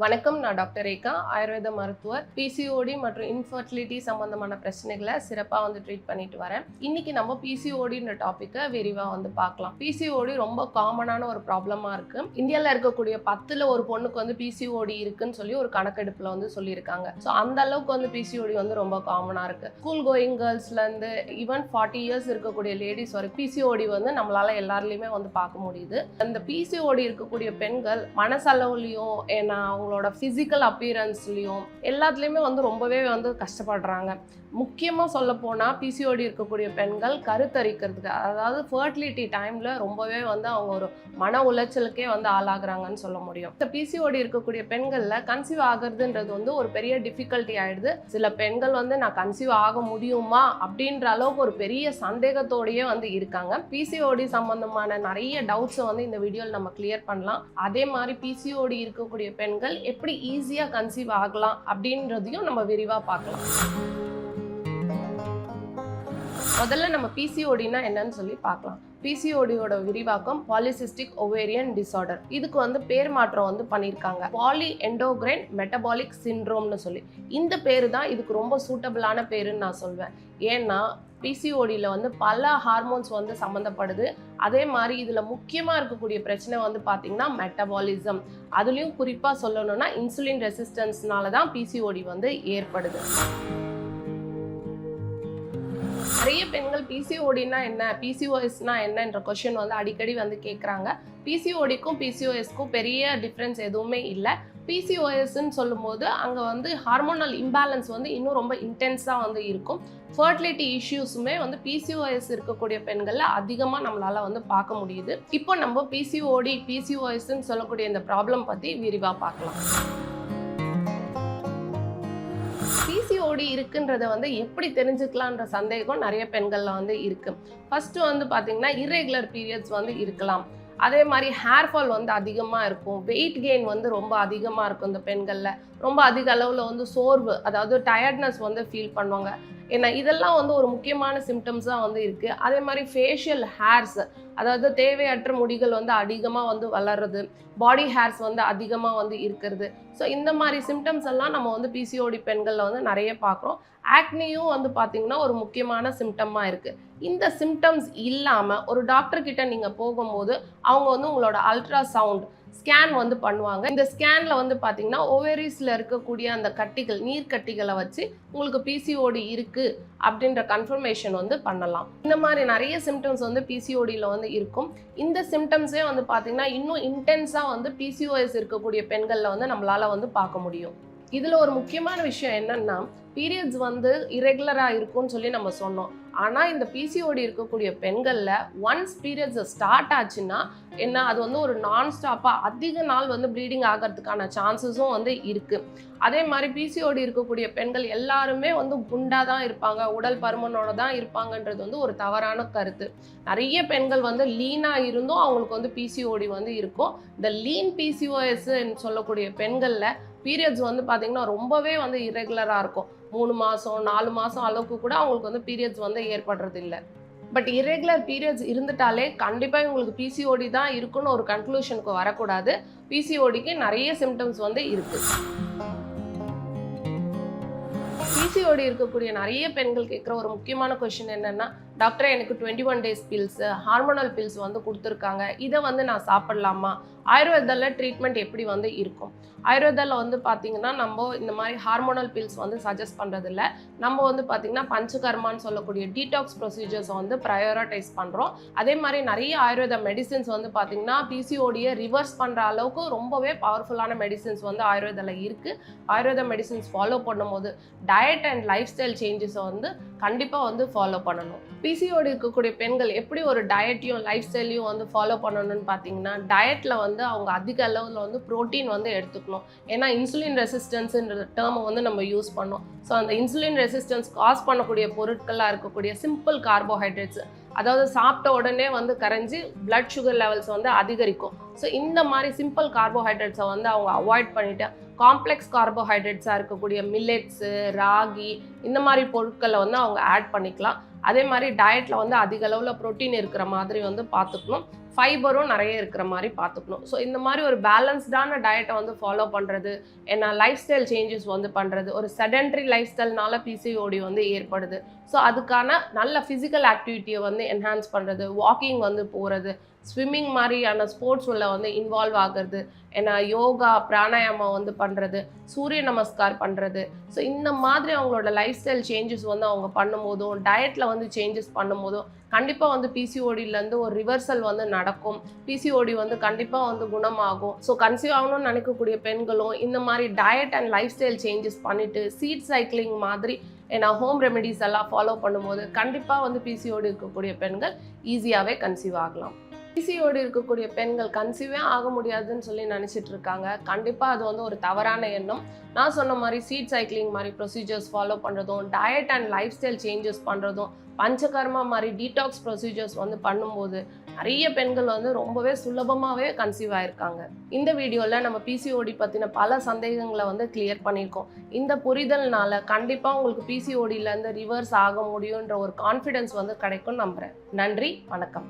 வணக்கம், நான் டாக்டர் ரேகா, ஆயுர்வேத மருத்துவர். பிசிஓடி மற்றும் இன்ஃபர்டிலிட்டி சம்பந்தமான பிரச்சனைகளை சிறப்பாக ட்ரீட் பண்ணிட்டு வரேன். இன்னைக்கு நம்ம பிசிஓடின்ற டாப்பிக்கை விரிவாக பார்க்கலாம். பிசிஓடி ரொம்ப காமனான ஒரு ப்ராப்ளமாக இருக்கு. இந்தியாவில் இருக்கக்கூடிய 10ல் ஒரு பொண்ணுக்கு பிசிஓடி இருக்குன்னு சொல்லி ஒரு கணக்கெடுப்பில் சொல்லியிருக்காங்க. ஸோ அந்த அளவுக்கு பிசிஓடி ரொம்ப காமனாக இருக்கு. ஸ்கூல் கோயிங் கேர்ள்ஸ்லேருந்து ஈவன் 40 இயர்ஸ் இருக்கக்கூடிய லேடிஸ் வரைக்கும் பிசிஓடி நம்மளால எல்லாருலேயுமே பார்க்க முடியுது. அந்த பிசிஓடி இருக்கக்கூடிய பெண்கள் மனசளவுலையும் ஏன்னா அவங்களோட ஃபிசிக்கல் அப்பியரன்ஸ்லையும் எல்லாத்துலேயுமே ரொம்பவே கஷ்டப்படுறாங்க. முக்கியமாக சொல்ல போனால் பிசிஓடி இருக்கக்கூடிய பெண்கள் கருத்தரிக்கிறதுக்கு, அதாவது ஃபர்டிலிட்டி டைமில் ரொம்பவே அவங்க ஒரு மன உளைச்சலுக்கே ஆளாகிறாங்கன்னு சொல்ல முடியும். இந்த பிசிஓடி இருக்கக்கூடிய பெண்களில் கன்சீவ் ஆகிறதுன்றது ஒரு பெரிய டிஃபிகல்ட்டி ஆகிடுது. சில பெண்கள் நான் கன்சீவ் ஆக முடியுமா அப்படின்ற அளவுக்கு ஒரு பெரிய சந்தேகத்தோடையே இருக்காங்க. பிசிஓடி சம்பந்தமான நிறைய டவுட்ஸை இந்த வீடியோவில் நம்ம கிளியர் பண்ணலாம். அதே மாதிரி பிசிஓடி இருக்கக்கூடிய பெண்கள் எப்படி ஈஸியாக கன்சீவ் ஆகலாம் அப்படின்றதையும் நம்ம விரிவாக பார்க்கலாம். முதல்ல நம்ம பிசிஓடினா என்னன்னு சொல்லி பார்க்கலாம். பிசிஓடியோட விரிவாக்கம் பாலிசிஸ்டிக் ஓவேரியன் டிசார்டர். இதுக்கு பேர் மாற்றம் பண்ணியிருக்காங்க. பாலி எண்டோகிரைன் மெட்டபாலிக் சிண்ட்ரோம்னு சொல்லி. இந்த பேரு தான் இதுக்கு ரொம்ப சூட்டபிளான பேருன்னு நான் சொல்வேன். ஏன்னா பிசிஓடியில் பல ஹார்மோன்ஸ் சம்மந்தப்படுது. அதே மாதிரி இதில் முக்கியமாக இருக்கக்கூடிய பிரச்சனை பார்த்தீங்கன்னா மெட்டபாலிசம். அதுலேயும் குறிப்பாக சொல்லணும்னா இன்சுலின் ரெசிஸ்டன்ஸ்னால தான் பிசிஓடி ஏற்படுது. நிறைய பெண்கள் பிசிஓடினா என்ன, பிசிஓஎஸ்னா என்னன்ற கொஸ்டின் அடிக்கடி கேட்குறாங்க. பிசிஓடிக்கும் பிசிஓஎஸ்க்கும் பெரிய டிஃப்ரென்ஸ் எதுவுமே இல்லை. பிசிஓஎஸ்ன்னு சொல்லும்போது அங்கே ஹார்மோனல் இம்பேலன்ஸ் இன்னும் ரொம்ப இன்டென்ஸாக இருக்கும். ஃபர்டிலிட்டி இஷ்யூஸுமே பிசிஓஎஸ் இருக்கக்கூடிய பெண்களில் அதிகமாக நம்மளால் பார்க்க முடியுது. இப்போ நம்ம பிசிஓடி பிசிஓஎஸ்ன்னு சொல்லக்கூடிய இந்த ப்ராப்ளம் பற்றி விரிவாக பார்க்கலாம். பிசிஓடி இருக்குன்றத எப்படி தெரிஞ்சுக்கலான்ற சந்தேகம் நிறைய பெண்கள்ல இருக்கு. ஃபர்ஸ்ட் பார்த்தீங்கன்னா இர்ரெகுலர் பீரியட்ஸ் இருக்கலாம். அதே மாதிரி ஹேர் ஃபால் அதிகமாக இருக்கும். வெயிட் கெயின் ரொம்ப அதிகமாக இருக்கும். இந்த பெண்களில் ரொம்ப அதிக அளவில் சோர்வு, அதாவது டயர்ட்னஸ் ஃபீல் பண்ணுவாங்க. ஏன்னா இதெல்லாம் ஒரு முக்கியமான சிம்டம்ஸாக இருக்குது. அதே மாதிரி ஃபேஷியல் ஹேர்ஸ், அதாவது தேவையற்ற முடிகள் அதிகமாக வளர்றது, பாடி ஹேர்ஸ் அதிகமாக இருக்கிறது. ஸோ இந்த மாதிரி சிம்டம்ஸ் எல்லாம் நம்ம பிசிஓடி பெண்களில் நிறைய பார்க்குறோம். ஆக்னியும் பார்த்தீங்கன்னா ஒரு முக்கியமான சிம்டமாக இருக்குது. இந்த சிம்டம்ஸ் இல்லாமல் ஒரு டாக்டர் கிட்ட நீங்கள் போகும்போது அவங்க உங்களோட அல்ட்ராசவுண்ட் ஸ்கேன் பண்ணுவாங்க. இந்த ஸ்கேனில் பார்த்தீங்கன்னா ஓவேரிஸில் இருக்கக்கூடிய அந்த கட்டிகள், நீர் கட்டிகளை வச்சு உங்களுக்கு பிசிஓடி இருக்குது அப்படின்ற கன்ஃபர்மேஷன் பண்ணலாம். இந்த மாதிரி நிறைய சிம்டம்ஸ் பிசிஓடியில் இருக்கும். இந்த சிம்டம்ஸே பார்த்தீங்கன்னா இன்னும் இன்டென்ஸாக பிசிஓஎஸ் இருக்கக்கூடிய பெண்களில் நம்மளால் பார்க்க முடியும். இதில் ஒரு முக்கியமான விஷயம் என்னன்னா, பீரியட்ஸ் இரெகுலராக இருக்கும்னு சொல்லி நம்ம சொன்னோம். ஆனால் இந்த பிசிஓடி இருக்கக்கூடிய பெண்களில் ஒன்ஸ் பீரியட்ஸ் ஸ்டார்ட் ஆச்சுன்னா என்ன, அது ஒரு நான் ஸ்டாப்பாக அதிக நாள் ப்ளீடிங் ஆகிறதுக்கான சான்சஸும் இருக்குது. அதே மாதிரி பிசிஓடி இருக்கக்கூடிய பெண்கள் எல்லாருமே குண்டாக தான் இருப்பாங்க, உடல் பருமனோட தான் இருப்பாங்கன்றது ஒரு தவறான கருத்து. நிறைய பெண்கள் லீனாக இருந்தும் அவங்களுக்கு பிசிஓடி இருக்கும். இந்த லீன் பிசிஓஎஸ்ன்னு சொல்லக்கூடிய பெண்களில் பீரியட்ஸ் பார்த்தீங்கன்னா ரொம்பவே இரெகுலராக இருக்கும். 3 மாதம் 4 மாதம் அளவுக்கு கூட அவங்களுக்கு பீரியட்ஸ் ஏற்படுறது இல்லை. பட் இரெகுலர் பீரியட்ஸ் இருந்துட்டாலே கண்டிப்பாக உங்களுக்கு பிசிஓடி தான் இருக்குன்னு ஒரு கன்க்ளூஷனுக்கு வரக்கூடாது. பிசிஓடிக்கு நிறைய சிம்டம்ஸ் இருக்குது. பிசிஓடி இருக்கக்கூடிய நிறைய பெண்கள் கேட்குற ஒரு முக்கியமான கொஸ்டின் என்னன்னா, டாக்டர் எனக்கு 21 days பில்ஸ், ஹார்மோனல் பில்ஸ் கொடுத்துருக்காங்க, இதை நான் சாப்பிடலாமா? ஆயுர்வேதாவில் ட்ரீட்மெண்ட் எப்படி இருக்கும்? ஆயுர்வேதாவில் பார்த்தீங்கன்னா நம்ம இந்த மாதிரி ஹார்மோனல் பில்ஸ் சஜஸ்ட் பண்ணுறதில்ல. நம்ம பார்த்தீங்கன்னா பஞ்சகர்மான்னு சொல்லக்கூடிய டீடாக்ஸ் ப்ரொசீஜர்ஸ் ப்ரையாரிட்டைஸ் பண்ணுறோம். அதே மாதிரி நிறைய ஆயுர்வேத மெடிசின்ஸ் பார்த்தீங்கன்னா பிசிஓடியை ரிவர்ஸ் பண்ணுற அளவுக்கு ரொம்பவே பவர்ஃபுல்லான மெடிசின்ஸ் ஆயுர்வேதாவில் இருக்குது. ஆயுர்வேத மெடிசின்ஸ் ஃபாலோ பண்ணும்போது டயட் அண்ட் லைஃப் ஸ்டைல் சேஞ்சஸை கண்டிப்பாக ஃபாலோ பண்ணணும். பிசிஓடி இருக்கக்கூடிய பெண்கள் எப்படி ஒரு டயட்டையும் லைஃப் ஸ்டைலையும் ஃபாலோ பண்ணணும்னு பார்த்தீங்கன்னா, டயட்டில் அவங்க அதிக அளவில் ப்ரோட்டீன் எடுத்துக்கணும். ஏன்னா இன்சுலின் ரெசிஸ்டன்ஸுன்ற டேர்மை நம்ம யூஸ் பண்ணோம். ஸோ அந்த இன்சுலின் ரெசிஸ்டன்ஸ் காஸ் பண்ணக்கூடிய பொருட்களாக இருக்கக்கூடிய சிம்பிள் கார்போஹைட்ரேட்ஸ், அதாவது சாப்பிட்ட உடனே கரைஞ்சி பிளட் சுகர் லெவல்ஸ் அதிகரிக்கும். ஸோ இந்த மாதிரி சிம்பிள் கார்போஹைட்ரேட்ஸை வந்து அவங்க அவாய்ட் பண்ணிவிட்டு காம்ப்ளெக்ஸ் கார்போஹைட்ரேட்ஸாக இருக்கக்கூடிய மில்லட்ஸு, ராகி இந்த மாதிரி பொருட்களை வந்து அவங்க ஆட் பண்ணிக்கலாம். அதே மாதிரி டயட்டில் வந்து அதிக அளவில் ப்ரோட்டீன் இருக்கிற மாதிரி வந்து பார்த்துக்கணும், ஃபைபரும் நிறைய இருக்கிற மாதிரி பார்த்துக்கணும். ஸோ இந்த மாதிரி ஒரு பேலன்ஸ்டான டயட்டை வந்து ஃபாலோ பண்ணுறது, ஏன்னா லைஃப் ஸ்டைல் சேஞ்சஸ் வந்து பண்ணுறது, ஒரு செடென்ட்ரி லைஃப் ஸ்டைல்னால பிசிஓடி வந்து ஏற்படுது. ஸோ அதுக்கான நல்ல ஃபிசிக்கல் ஆக்டிவிட்டியை வந்து என்ஹான்ஸ் பண்ணுறது, வாக்கிங் வந்து போகிறது, ஸ்விம்மிங் மாதிரியான ஸ்போர்ட்ஸ் உள்ள வந்து இன்வால்வ் ஆகிறது, ஏன்னா யோகா பிராணாயாமம் வந்து பண்ணுறது, சூரிய நமஸ்கார் பண்ணுறது. ஸோ இந்த மாதிரி அவங்களோட லைஃப் ஸ்டைல் சேஞ்சஸ் வந்து அவங்க பண்ணும்போதும் டயட்டில் வந்து சேஞ்சஸ் பண்ணும்போதும் கண்டிப்பாக வந்து பிசிஓடியிலேருந்து ஒரு ரிவர்சல் வந்து நடக்கும். பிசிஓடி வந்து கண்டிப்பாக வந்து குணமாகும். ஸோ கன்சீவ் ஆகணும்னு நினைக்கக்கூடிய பெண்களும் இந்த மாதிரி diet and life style changes பண்ணிவிட்டு சீட் சைக்கிளிங் மாதிரி ஏன்னா ஹோம் ரெமெடிஸ் எல்லாம் ஃபாலோ பண்ணும்போது கண்டிப்பாக வந்து பிசிஓடி இருக்கக்கூடிய பெண்கள் ஈஸியாகவே கன்சீவ் ஆகலாம். பிசிஓடி இருக்கக்கூடிய பெண்கள் கன்சீவே ஆக முடியாதுன்னு சொல்லி நினச்சிட்டு இருக்காங்க. கண்டிப்பாக அது வந்து ஒரு தவறான எண்ணம். நான் சொன்ன மாதிரி சீட் சைக்கிளிங் மாதிரி ப்ரொசீஜர்ஸ் ஃபாலோ பண்ணுறதும், diet and life style changes பண்ணுறதும், பஞ்சகர்மா மாதிரி டீடாக்ஸ் ப்ரொசீஜர்ஸ் வந்து பண்ணும்போது நிறைய பெண்கள் வந்து ரொம்பவே சுலபமாகவே கன்சீவ் ஆகிருக்காங்க. இந்த வீடியோவில் நம்ம பிசிஓடி பற்றின பல சந்தேகங்களை வந்து கிளியர் பண்ணியிருக்கோம். இந்த புரிதல்னால கண்டிப்பாக உங்களுக்கு பிசிஓடியிலேருந்து ரிவர்ஸ் ஆக முடியுன்ற ஒரு கான்ஃபிடென்ஸ் வந்து கிடைக்கும்னு நம்புகிறேன். நன்றி, வணக்கம்.